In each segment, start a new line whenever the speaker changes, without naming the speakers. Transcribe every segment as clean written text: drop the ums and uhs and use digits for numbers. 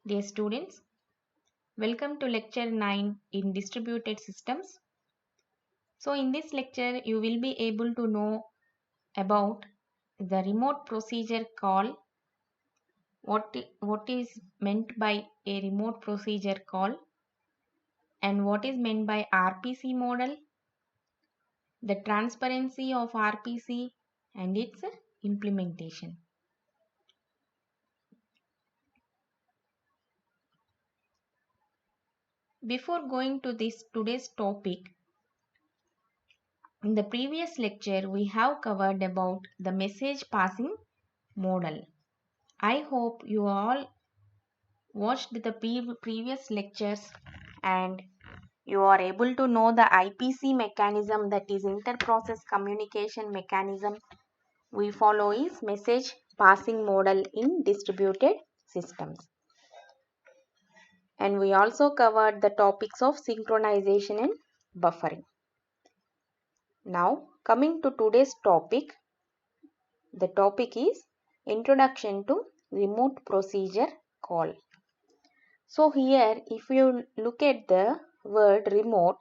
Dear students, welcome to lecture 9 in distributed systems. So in this lecture you will be able to know about the remote procedure call, what is meant by a remote procedure call and what is meant by RPC model, the transparency of RPC and its implementation. Before going to this today's topic, in the previous lecture we have covered about the message passing model. I hope you all watched the previous lectures and you are able to know the IPC mechanism, that is inter-process communication mechanism we follow is message passing model in distributed systems. And we also covered the topics of synchronization and buffering. Now coming to today's topic, the topic is introduction to remote procedure call. So here if you look at the word remote,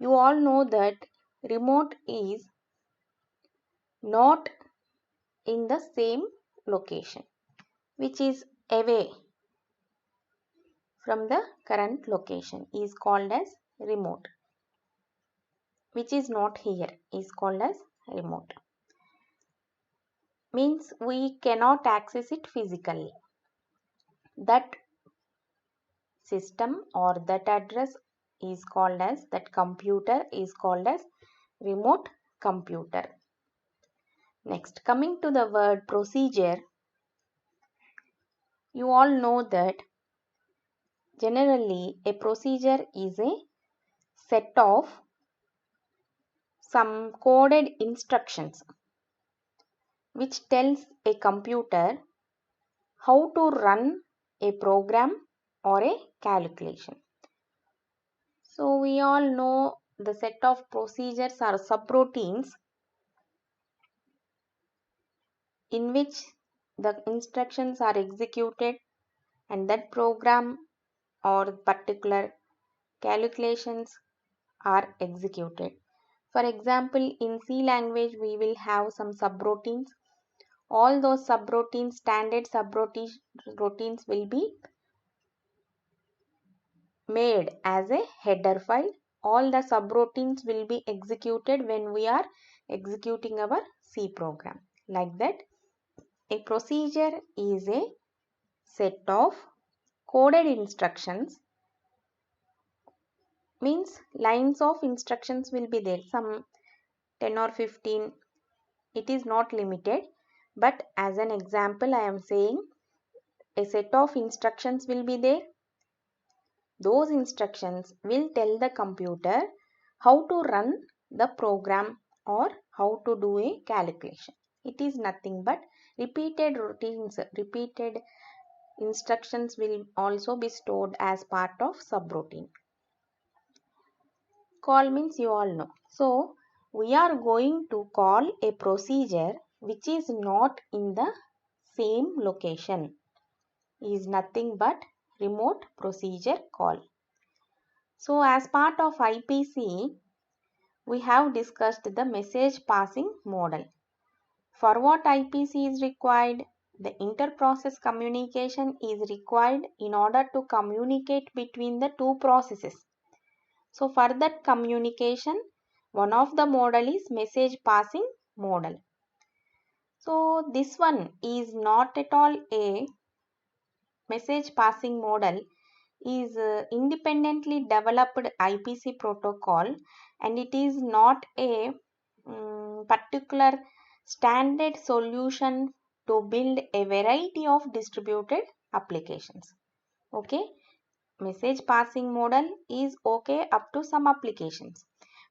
you all know that remote is not in the same location, which is away from the current location is called as remote, which is not here is called as remote. Means we cannot access it physically. That system or that address is called as, that computer is called as remote computer. Next, coming to the word procedure, you all know that generally a procedure is a set of some coded instructions which tells a computer how to run a program or a calculation. So we all know the set of procedures are subroutines in which the instructions are executed and that program or particular calculations are executed. For example, in C language we will have some subroutines. All those subroutines, standard subroutines will be made as a header file. All the subroutines will be executed when we are executing our C program. Like that, a procedure is a set of coded instructions, means lines of instructions will be there, some 10 or 15, it is not limited, but as an example I am saying a set of instructions will be there. Those instructions will tell the computer how to run the program or how to do a calculation. It is nothing but repeated routines, repeated instructions will also be stored as part of subroutine. Call means you all know. So we are going to call a procedure which is not in the same location, is nothing but remote procedure call. So as part of IPC, we have discussed the message passing model. For what IPC is required? The inter-process communication is required in order to communicate between the two processes. So for that communication, one of the model is message passing model. So this one is not at all a message passing model, is independently developed IPC protocol, and it is not a particular standard solution to build a variety of distributed applications. Okay, message passing model is okay up to some applications,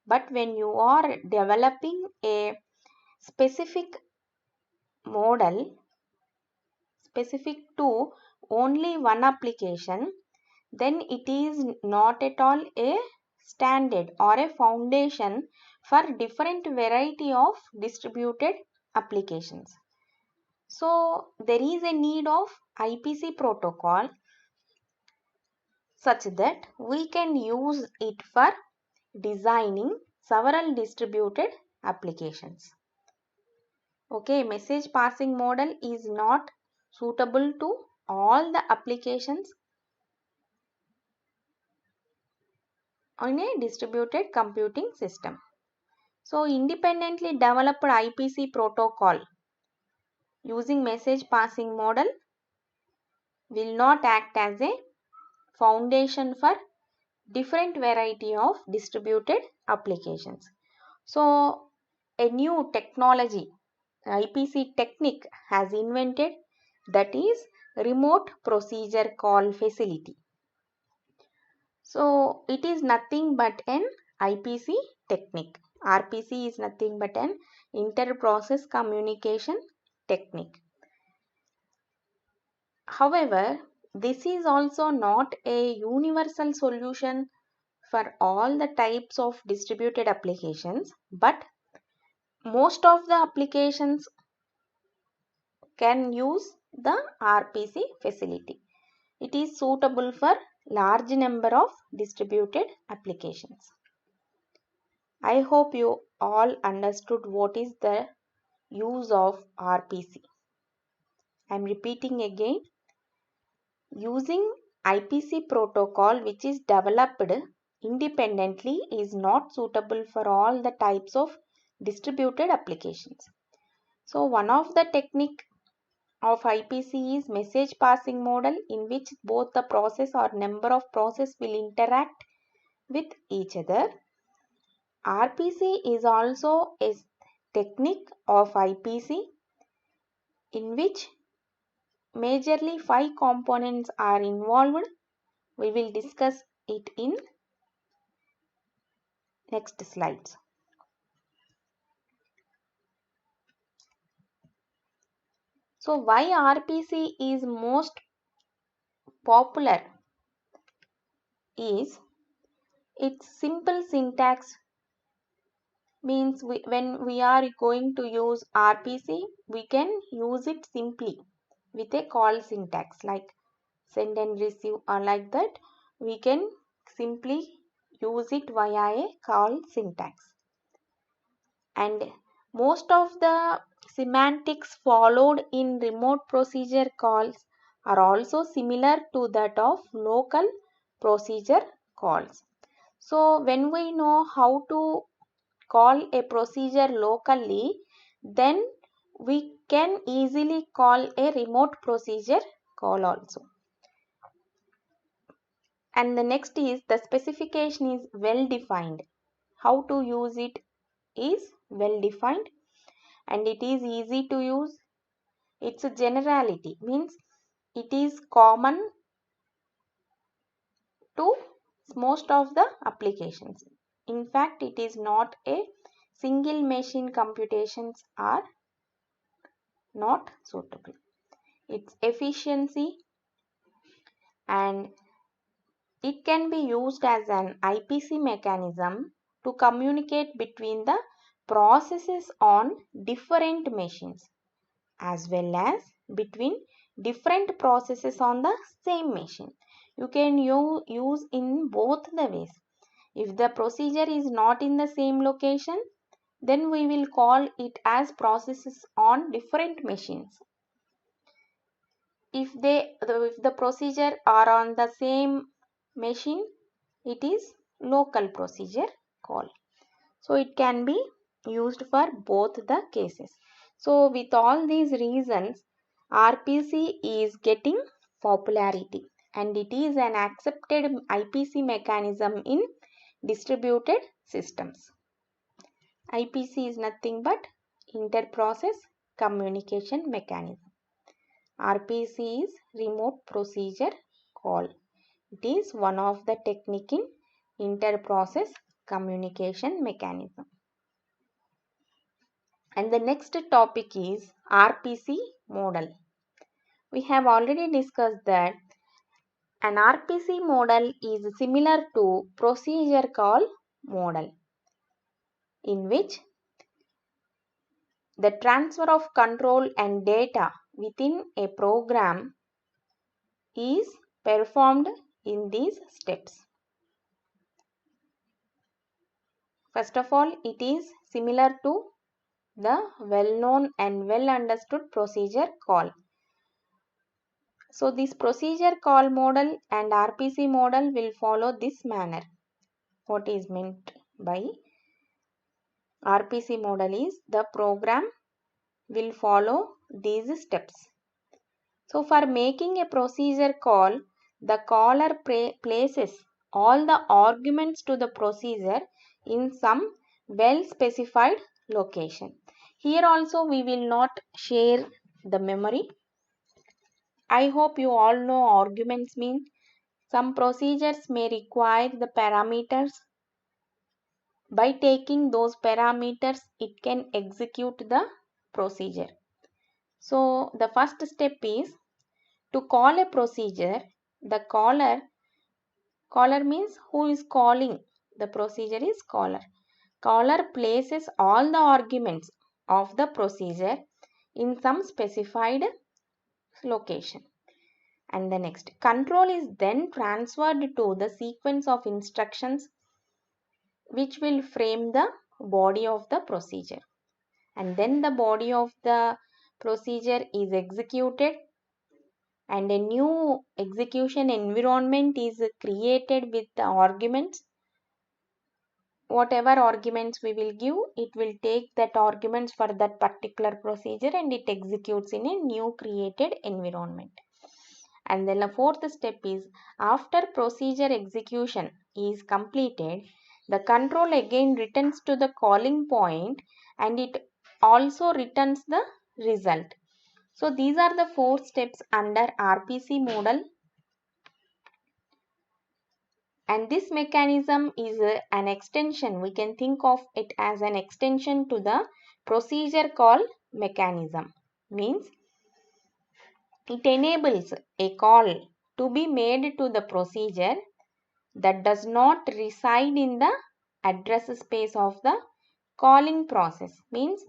but when you are developing a specific model specific to only one application, then it is not at all a standard or a foundation for different variety of distributed applications. So there is a need of IPC protocol such that we can use it for designing several distributed applications. Okay, message passing model is not suitable to all the applications on a distributed computing system. So independently developed IPC protocol using message passing model will not act as a foundation for different variety of distributed applications. So a new technology, IPC technique has invented, that is remote procedure call facility. So it is nothing but an IPC technique. RPC is nothing but an inter-process communication technique. However, this is also not a universal solution for all the types of distributed applications, but most of the applications can use the RPC facility. It is suitable for large number of distributed applications. I hope you all understood what is the use of RPC. I am repeating again. Using IPC protocol which is developed independently is not suitable for all the types of distributed applications. So one of the technique of IPC is message passing model, in which both the process or number of process will interact with each other. RPC is also a technique of IPC in which majorly 5 components are involved. We will discuss it in next slides. So why RPC is most popular is its simple syntax. Means when we are going to use RPC, we can use it simply with a call syntax like send and receive, or like that we can simply use it via a call syntax. And most of the semantics followed in remote procedure calls are also similar to that of local procedure calls. So when we know how to call a procedure locally, then we can easily call a remote procedure call also. And the next is the specification is well defined. How to use it is well defined and it is easy to use. It's a generality, means it is common to most of the applications. In fact, it is not a single machine computations are not suitable. Its efficiency, and it can be used as an IPC mechanism to communicate between the processes on different machines as well as between different processes on the same machine. You can use in both the ways. If the procedure is not in the same location, then we will call it as processes on different machines. If the procedure are on the same machine, it is local procedure call. So it can be used for both the cases. So with all these reasons, RPC is getting popularity and it is an accepted IPC mechanism in distributed systems. IPC is nothing but inter-process communication mechanism. RPC is remote procedure call. It is one of the technique in inter-process communication mechanism. And the next topic is RPC model. We have already discussed that an RPC model is similar to procedure call model, in which the transfer of control and data within a program is performed in these steps. First of all, it is similar to the well-known and well-understood procedure call. So this procedure call model and RPC model will follow this manner. What is meant by RPC model is the program will follow these steps. So for making a procedure call, the caller places all the arguments to the procedure in some well specified location. Here also we will not share the memory. I hope you all know arguments mean. Some procedures may require the parameters. By taking those parameters, it can execute the procedure. So the first step is to call a procedure. The caller means who is calling. The procedure is caller. Caller places all the arguments of the procedure in some specified location. And the next, control is then transferred to the sequence of instructions which will frame the body of the procedure. And then the body of the procedure is executed and a new execution environment is created with the arguments. Whatever arguments we will give, it will take that arguments for that particular procedure and it executes in a new created environment. And then the fourth step is after procedure execution is completed, the control again returns to the calling point and it also returns the result. So these are the 4 steps under RPC model. And this mechanism is an extension. We can think of it as an extension to the procedure call mechanism. Means it enables a call to be made to the procedure that does not reside in the address space of the calling process. Means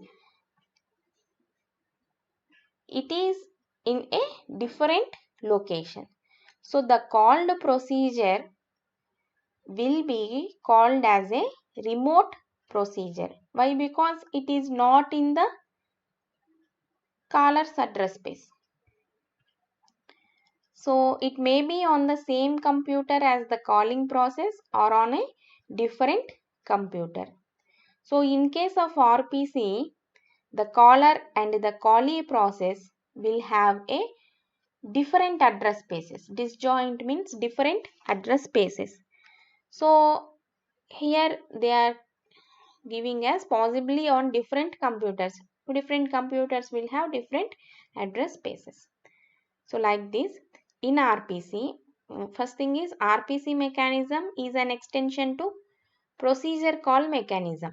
it is in a different location. So the called procedure will be called as a remote procedure. Why? Because it is not in the caller's address space. So it may be on the same computer as the calling process or on a different computer. So in case of RPC, the caller and the callee process will have a different address spaces. Disjoint means different address spaces. So here they are giving us possibly on different computers. Different computers will have different address spaces. So like this in RPC, first thing is RPC mechanism is an extension to procedure call mechanism.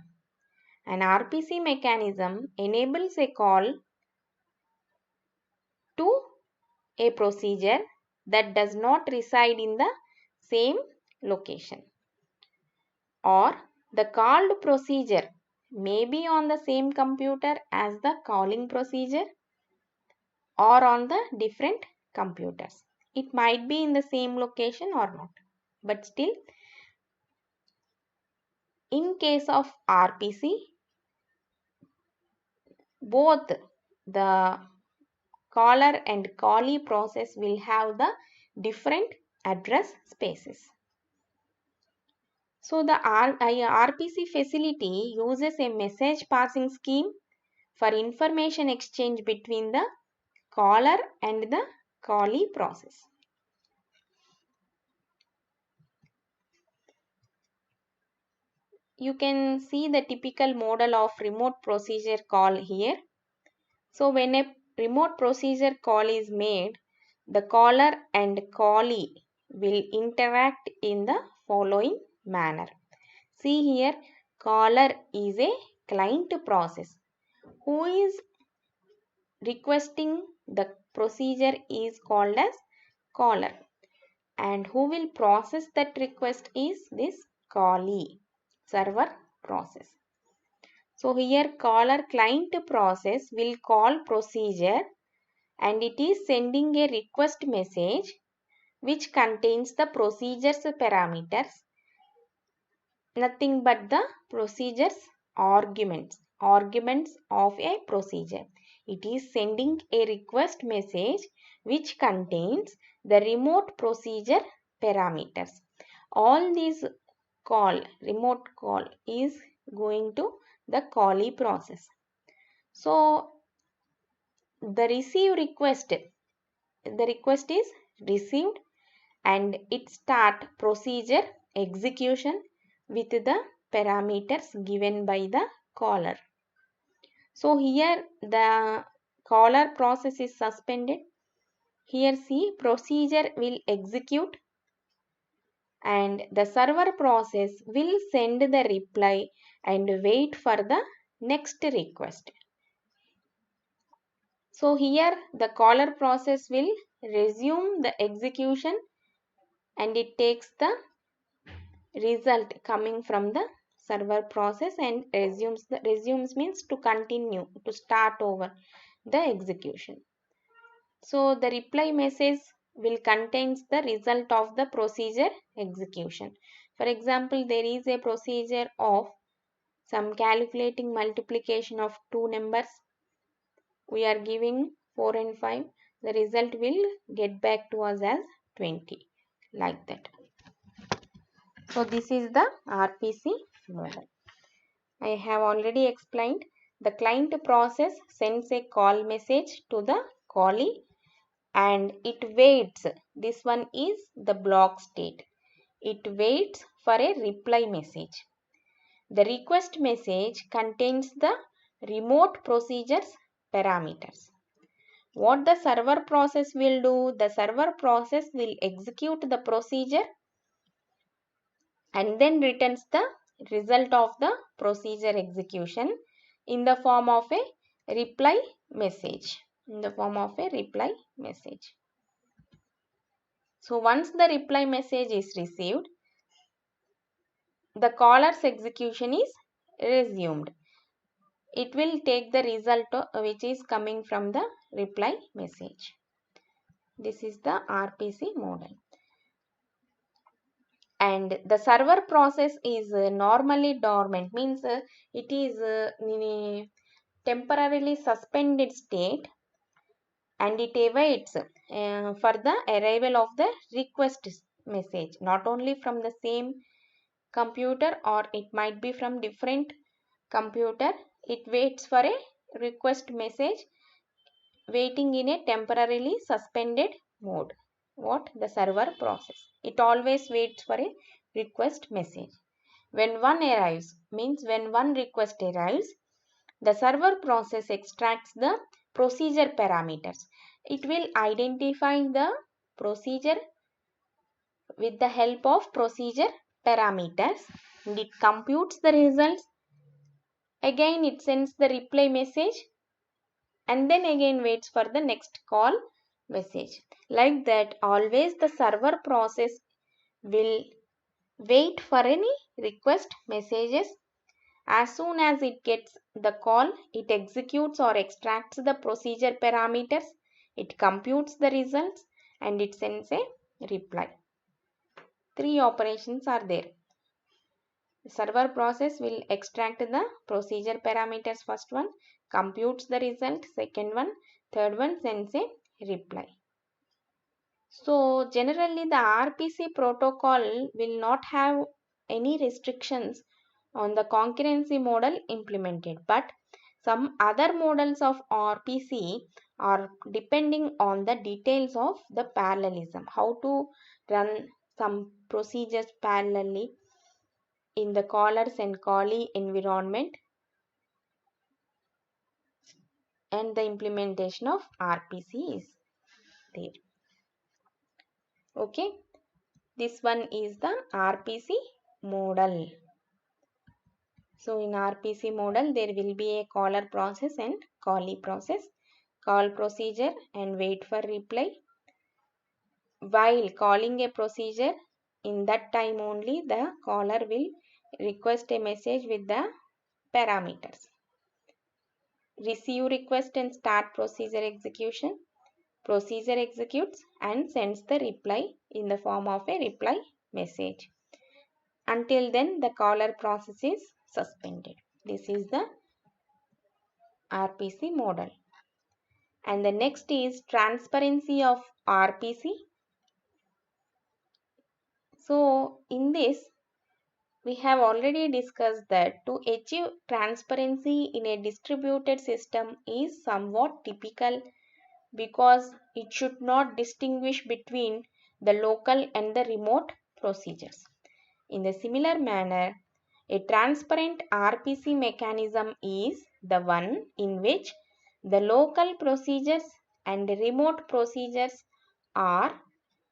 An RPC mechanism enables a call to a procedure that does not reside in the same location, or the called procedure may be on the same computer as the calling procedure or on the different computers. It might be in the same location or not, but still in case of RPC, both the caller and callee process will have the different address spaces. So the RPC facility uses a message passing scheme for information exchange between the caller and the callee process. You can see the typical model of remote procedure call here. So when a remote procedure call is made, the caller and callee will interact in the following manner. See here, caller is a client process who is requesting the procedure is called as caller, and who will process that request is this callee, server process. So here caller client process will call procedure and it is sending a request message which contains the procedure's parameters, nothing but the procedure's arguments of a procedure. It is sending a request message which contains the remote procedure parameters. All these remote call is going to the callee process. So the request is received and it start procedure execution with the parameters given by the caller. So here the caller process is suspended. Here see procedure will execute and the server process will send the reply and wait for the next request. So here the caller process will resume the execution and it takes the result coming from the server process and resumes means to continue, to start over the execution. So the reply message will contains the result of the procedure execution. For example, there is a procedure of some calculating multiplication of two numbers. We are giving 4 and 5. The result will get back to us as 20, like that. So this is the RPC model. I have already explained. The client process sends a call message to the callee and it waits. This one is the block state. It waits for a reply message. The request message contains the remote procedures parameters. What the server process will do? The server process will execute the procedure and then returns the result of the procedure execution in the form of a reply message. So once the reply message is received, the caller's execution is resumed. It will take the result which is coming from the reply message. This is the RPC model. And the server process is normally dormant, means it is in a temporarily suspended state and it awaits for the arrival of the request message, not only from the same computer or it might be from different computer. It waits for a request message, waiting in a temporarily suspended mode. What? The server process. It always waits for a request message. When one arrives, means when one request arrives, the server process extracts the procedure parameters. It will identify the procedure with the help of procedure parameters and it computes the results. Again, it sends the reply message and then again waits for the next call message. Like that, always the server process will wait for any request messages. As soon as it gets the call, it executes or extracts the procedure parameters, it computes the results and it sends a reply. Three operations are there. The server process will extract the procedure parameters, first one, computes the result, second one, third one sends a reply. So generally the RPC protocol will not have any restrictions on the concurrency model implemented, but some other models of RPC are depending on the details of the parallelism, how to run some procedures parallelly in the callers and callee environment, and the implementation of RPC is there. Okay, this one is the RPC model. So in RPC model, there will be a caller process and callee process. Call procedure and wait for reply. While calling a procedure, in that time only the caller will request a message with the parameters. Receive request and start procedure execution. procedure executes and sends the reply in the form of a reply message. Until then, the caller process is suspended. This is the RPC model. And the next is transparency of RPC. So, in this, we have already discussed that to achieve transparency in a distributed system is somewhat typical because it should not distinguish between the local and the remote procedures. In the similar manner, a transparent RPC mechanism is the one in which the local procedures and the remote procedures are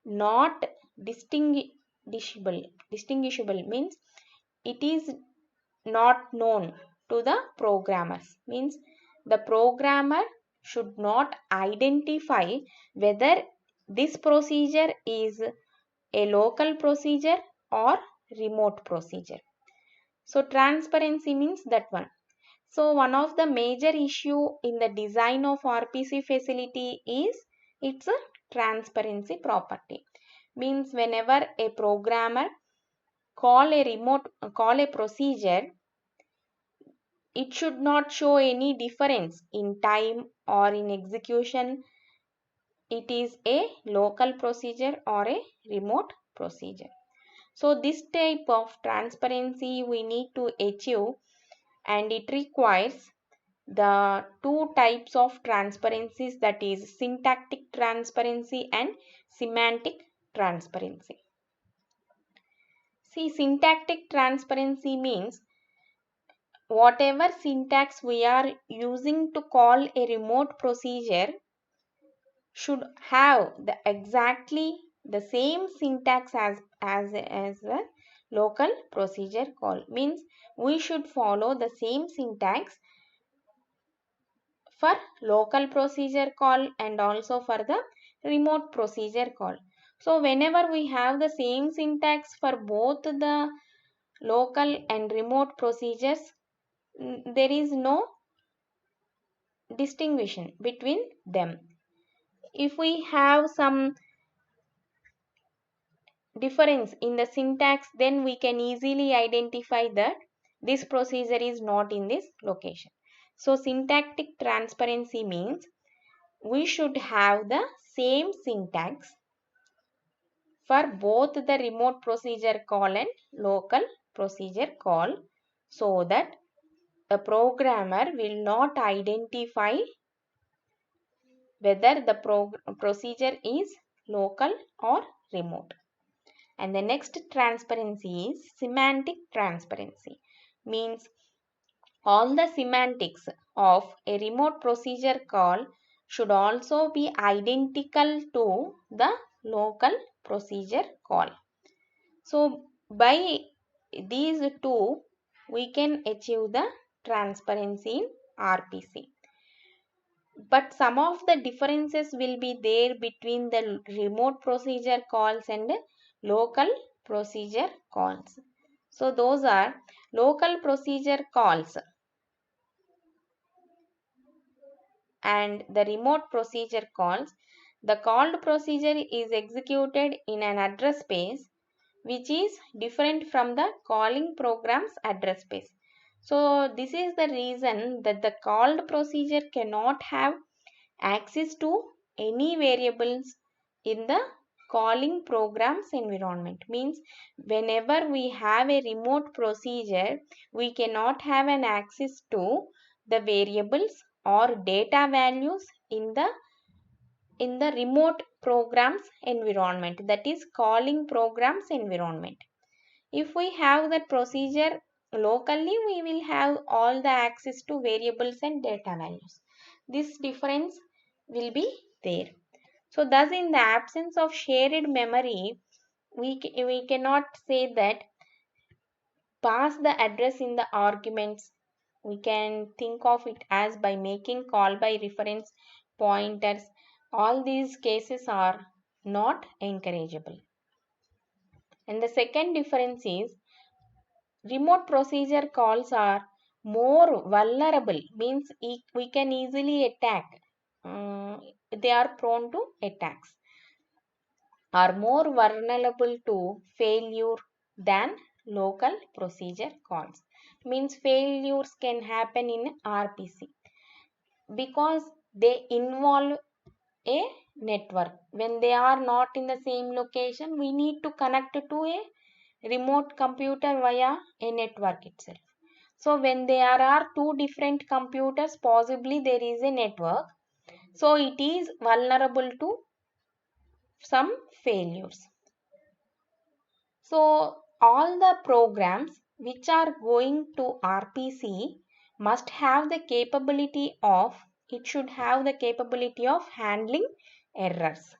not distinguishable. Distinguishable means it is not known to the programmers. Means the programmer should not identify whether this procedure is a local procedure or remote procedure. So transparency means that one. So one of the major issue in the design of RPC facility is its a transparency property. Means whenever a programmer call a procedure, it should not show any difference in time or in execution. It is a local procedure or a remote procedure. So this type of transparency we need to achieve, and it requires the two types of transparencies, that is syntactic transparency and semantic transparency. See, syntactic transparency means whatever syntax we are using to call a remote procedure should have exactly the same syntax as a local procedure call. Means we should follow the same syntax for local procedure call and also for the remote procedure call. So whenever we have the same syntax for both the local and remote procedures, there is no distinction between them. If we have some difference in the syntax, then we can easily identify that this procedure is not in this location. So syntactic transparency means we should have the same syntax for both the remote procedure call and local procedure call, so that the programmer will not identify whether the procedure is local or remote. And the next transparency is semantic transparency. Means all the semantics of a remote procedure call should also be identical to the local procedure call. So by these two, we can achieve the transparency in RPC. But some of the differences will be there between the remote procedure calls and local procedure calls. So those are local procedure calls and the remote procedure calls. The called procedure is executed in an address space which is different from the calling program's address space. So this is the reason that the called procedure cannot have access to any variables in the calling program's environment. Means whenever we have a remote procedure, we cannot have an access to the variables or data values in the remote program's environment, that is calling program's environment. If we have that procedure locally, we will have all the access to variables and data values. This difference will be there. So thus in the absence of shared memory, we cannot say that pass the address in the arguments. We can think of it as by making call by reference pointers. All these cases are not encourageable. And the second difference is remote procedure calls are more vulnerable. Means we can easily attack. they are prone to attacks, are more vulnerable to failure than local procedure calls. Means failures can happen in RPC because they involve a network. When they are not in the same location, we need to connect to a remote computer via a network itself. So when there are two different computers, possibly there is a network. So it is vulnerable to some failures. So all the programs which are going to RPC must have the capability of, it should have the capability of handling errors.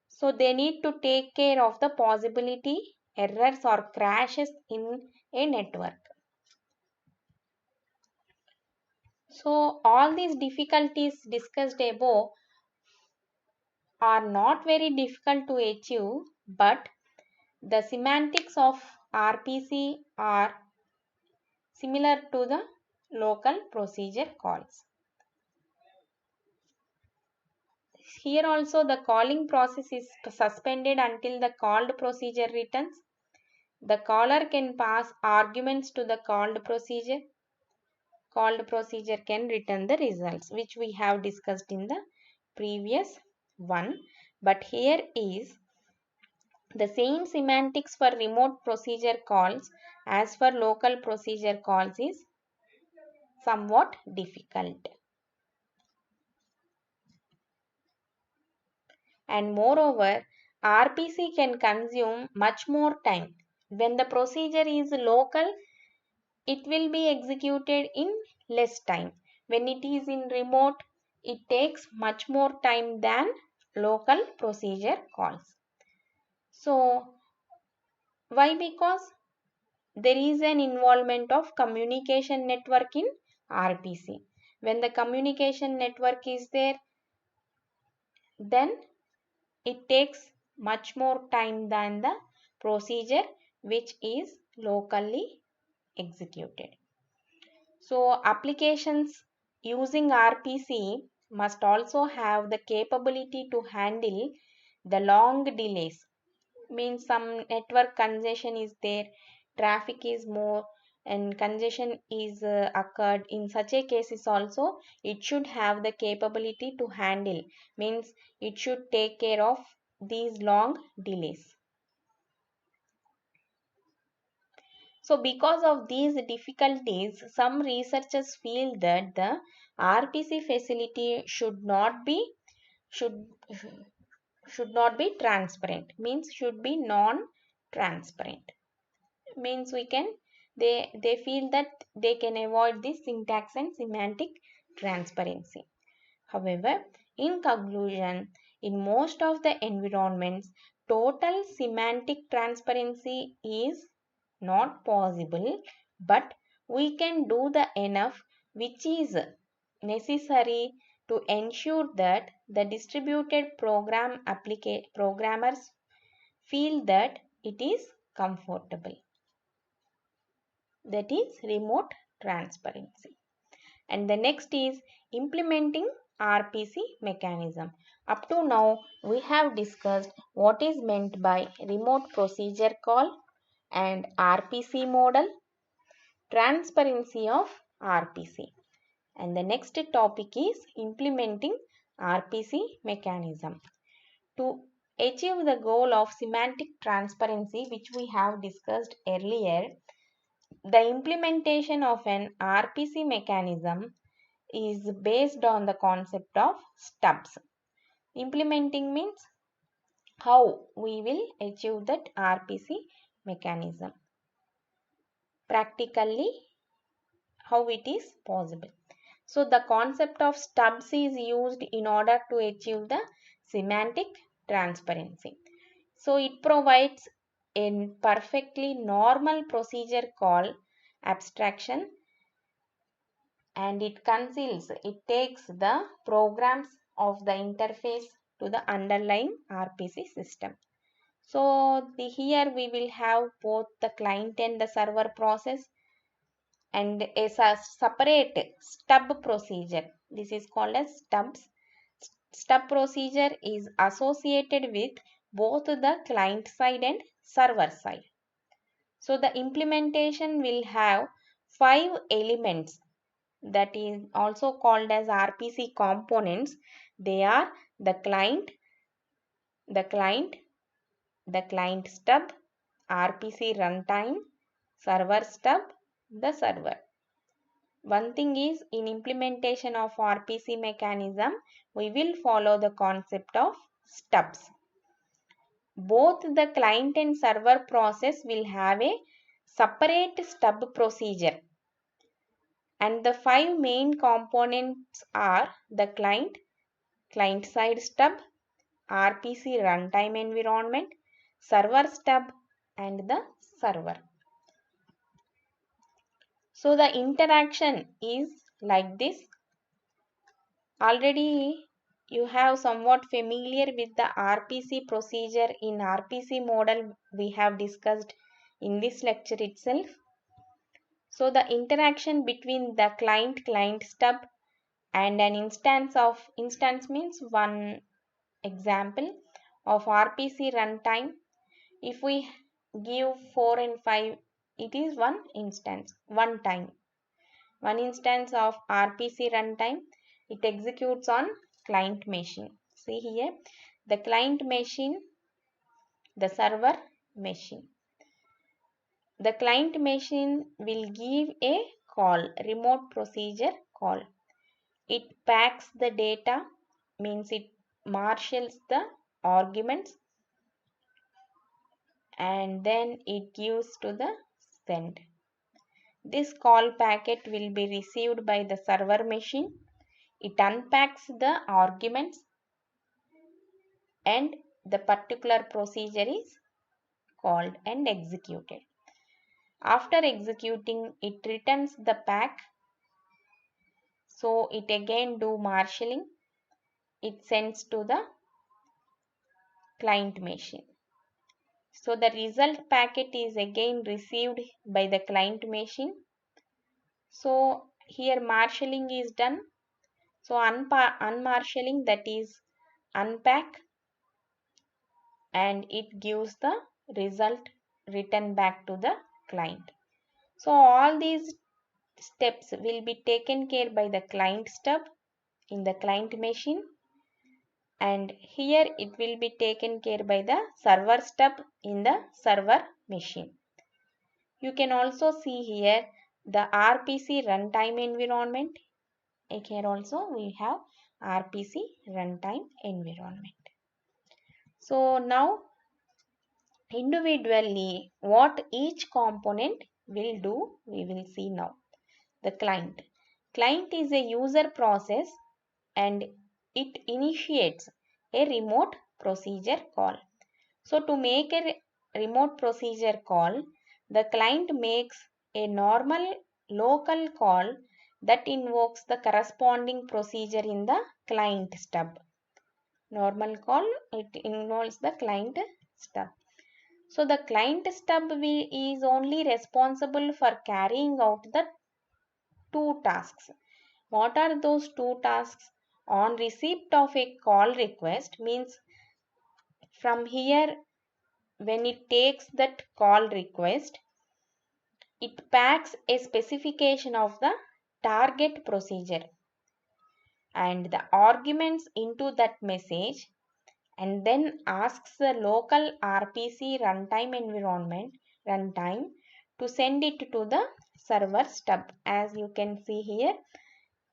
So they need to take care of the possibility errors or crashes in a network. So all these difficulties discussed above are not very difficult to achieve, but the semantics of RPC are similar to the local procedure calls. Here also the calling process is suspended until the called procedure returns. The caller can pass arguments to the called procedure. Called procedure can return the results, which we have discussed in the previous one. But here is the same semantics for remote procedure calls as for local procedure calls is somewhat difficult. And moreover, RPC can consume much more time. When the procedure is local, it will be executed in less time. When it is in remote, it takes much more time than local procedure calls. So, why? Because there is an involvement of communication network in RPC. When the communication network is there, then it takes much more time than the procedure which is locally executed. So applications using RPC must also have the capability to handle the long delays. Means some network congestion is there, traffic is more, and congestion is occurred. In such a cases also, it should have the capability to handle. Means it should take care of these long delays. So because of these difficulties, some researchers feel that the RPC facility should not be transparent. Means should be non-transparent. Means they feel that they can avoid this syntax and semantic transparency. However, in conclusion, in most of the environments, total semantic transparency is not possible, but we can do the enough which is necessary to ensure that the distributed programmers feel that it is comfortable. That is remote transparency. And the next is implementing RPC mechanism. Up to now, we have discussed what is meant by remote procedure call and RPC model, transparency of RPC. And the next topic is implementing RPC mechanism. To achieve the goal of semantic transparency, which we have discussed earlier, the implementation of an RPC mechanism is based on the concept of stubs. Implementing means how we will achieve that RPC mechanism. Practically, how it is possible. So the concept of stubs is used in order to achieve the semantic transparency. So it provides a perfectly normal procedure call abstraction, and it takes the programs of the interface to the underlying RPC system. So here we will have both the client and the server process, and a separate stub procedure. This is called as stubs. Stub procedure is associated with both the client side and server side. So the implementation will have 5 elements, that is also called as RPC components. They are the client, the client, the client stub, RPC runtime, server stub, the server. One thing is, in implementation of RPC mechanism, we will follow the concept of stubs. Both the client and server process will have a separate stub procedure. And the 5 main components are the client, client side stub, RPC runtime environment, server stub, and the server. So the interaction is like this. Already you have somewhat familiar with the RPC procedure in RPC model we have discussed in this lecture itself. So the interaction between the client stub and an instance means one example of RPC runtime. If we give 4 and 5, it is one instance, one instance of RPC runtime. It executes on client machine. See here, the client machine, the server machine. The client machine will give a call, remote procedure call. It packs the data, means it marshals the arguments, and then it gives to the send. This call packet will be received by the server machine. It unpacks the arguments and the particular procedure is called and executed. After executing, it returns the pack. So it again do marshalling. It sends to the client machine. So the result packet is again received by the client machine. So here marshalling is done. So unmarshalling, that is unpack, and it gives the result written back to the client. So all these steps will be taken care by the client stub in the client machine, and here it will be taken care by the server stub in the server machine. You can also see here the RPC runtime environment. Here also we have RPC runtime environment. So now individually what each component will do, we will see now. The client. Client is a user process and it initiates a remote procedure call. So to make a remote procedure call, the client makes a normal local call that invokes the corresponding procedure in the client stub. Normal call, it involves the client stub. So the client stub is only responsible for carrying out the 2 tasks. What are those 2 tasks? On receipt of a call request, means from here when it takes that call request, it packs a specification of the target procedure and the arguments into that message, and then asks the local RPC runtime environment runtime to send it to the server stub. As you can see here,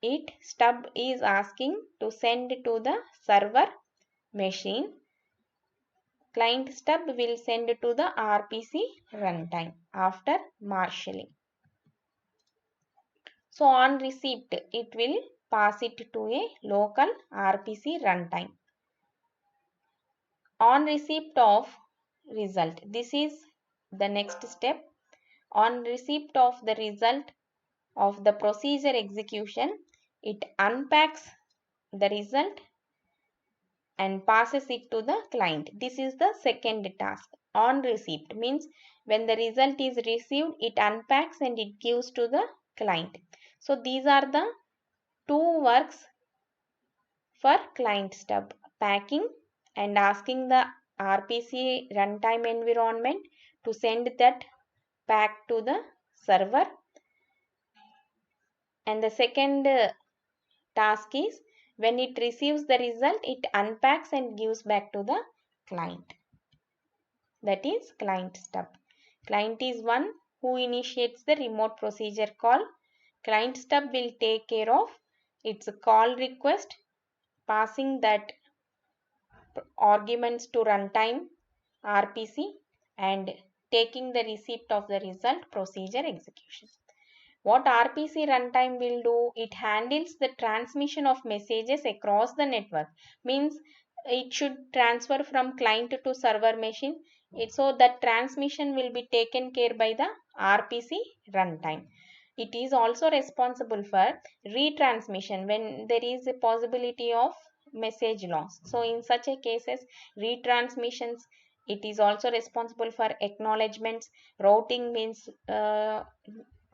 it stub is asking to send to the server machine. Client stub will send to the RPC runtime after marshalling. So on receipt, it will pass it to a local RPC runtime. On receipt of result, this is the next step. On receipt of the result of the procedure execution, it unpacks the result and passes it to the client. This is the second task. On receipt means when the result is received, it unpacks and it gives to the client. So these are the two works for client stub: packing and asking the RPC runtime environment to send that pack to the server. And the second task is when it receives the result, it unpacks and gives back to the client. That is client stub. Client is one who initiates the remote procedure call. Client stub will take care of its call request, passing that arguments to runtime RPC, and taking the receipt of the result procedure execution. What RPC runtime will do, it handles the transmission of messages across the network. Means it should transfer from client to server machine. So that transmission will be taken care by the RPC runtime. It is also responsible for retransmission when there is a possibility of message loss. So in such a cases, retransmissions, it is also responsible for acknowledgements. Routing means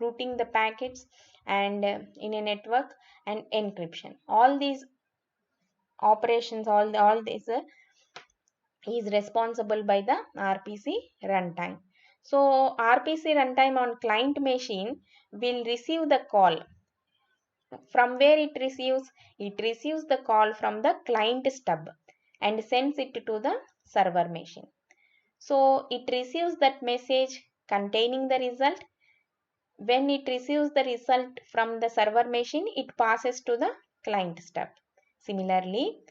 routing the packets and in a network, and encryption. All these operations, all this is responsible by the RPC runtime. So RPC runtime on client machine will receive the call. From where it receives? It receives the call from the client stub and sends it to the server machine. So it receives that message containing the result. When it receives the result from the server machine, it passes to the client stub. Similarly,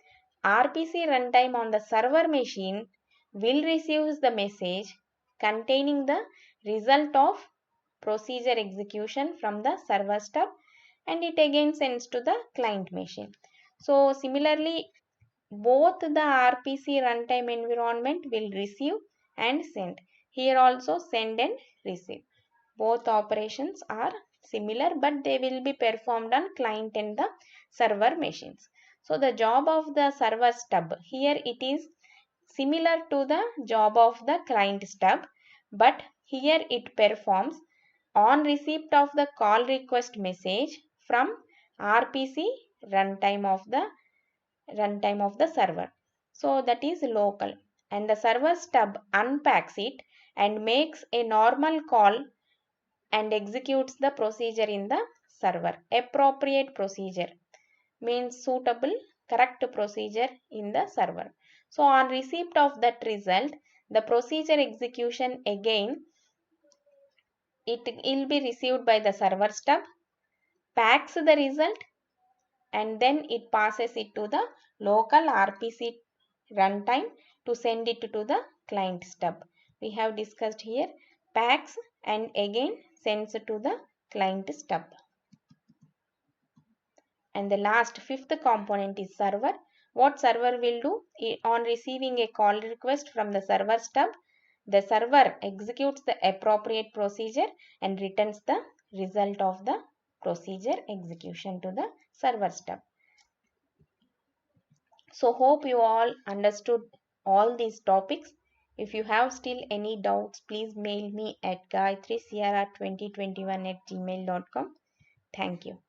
RPC runtime on the server machine will receive the message containing the result of procedure execution from the server stub, and it again sends to the client machine. So similarly, both the RPC runtime environment will receive and send. Here also send and receive. Both operations are similar, but they will be performed on client and the server machines. So the job of the server stub, here it is similar to the job of the client stub, but here it performs on receipt of the call request message from RPC runtime of the server. So that is local, and the server stub unpacks it and makes a normal call and executes the procedure in the server. Appropriate procedure means suitable, correct procedure in the server. So on receipt of that result, the procedure execution again, it will be received by the server stub, packs the result, and then it passes it to the local RPC runtime to send it to the client stub. We have discussed here packs and again sends to the client stub. And the last fifth component is server. What server will do? On receiving a call request from the server stub, the server executes the appropriate procedure and returns the result of the procedure execution to the server stub. So hope you all understood all these topics. If you have still any doubts, please mail me at gayatriciara2021@gmail.com. Thank you.